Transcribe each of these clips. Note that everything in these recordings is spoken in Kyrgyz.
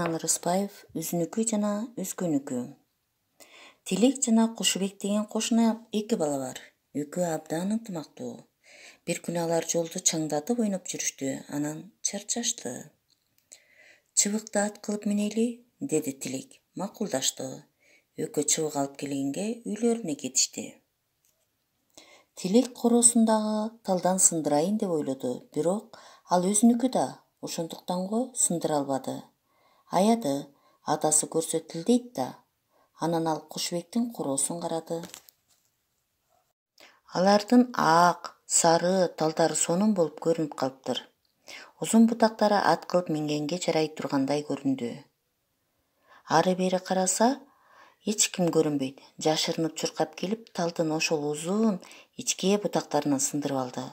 Арман Рыспаев өзүнүкү жана өзгөнүкү. Тилек жана Кушубек деген кошуна 2 бала бар. Экөө абдан ынтымактуу. Бир күнү алар жолду чаңдатып ойноп жүрүштү, анан чарчашты. Чыбыкты ат кылып минели, деди Тилек. Макулдашты. Экөө чыбык алып келгенге үйлөрүнө кетишти. Тилек короосундагы талдан сындырайын деп ойлоду, бирок ал өзүнүкү да, ошондуктан го сындыра албады. Аяды, атасы көрсө тилдейт да. Анан ал Кушубектин короосун карады. Алардын ак, сары талдары сонун болуп көрүнүп калыптыр. Узун бутактары ат кылып мингенге жарай тургандай көрүндү. Ары бери караса, эч ким көрүнбөйт. Жашырынып чуркап келип, талдын ошол узун, ичке бутактарынан сындырып алды.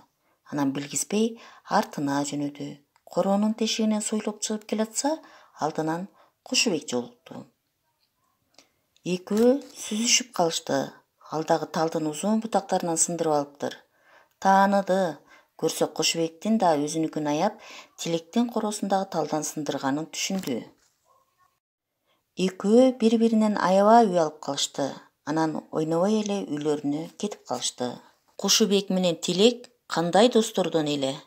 Анан билгизбей артына жөнөдү. Короонун тешигинен сойлоп чыгып келатса, алдынан Кушубек жолукту. Экөө сүзүшүп калышты. Ал дагы талдын узун бутактарынан сындырып алыптыр. Тааныды. Көрсө Кушубектин да өзүнүкүн аяп, Тилектин короосундагы талдан сындырганын түшүндү. Экөө бири-биринен аябай уялып калышты. Анан ойнобой эле үйлөрүнө кетип калышты. Кушубек менен Тилек кандай достордон эле?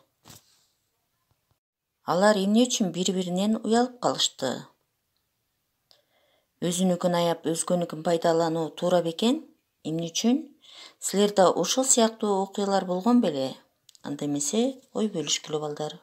Алар эмне үчүн бири-биринен уялып калышты? Өзүнүкүн аяп, өзгөнүкүн пайдалануу туура бекен? Эмне үчүн? Силерде ошол сыяктуу окуялар болгон беле? Анда эмесе, ой бөлүшкүлө балдар.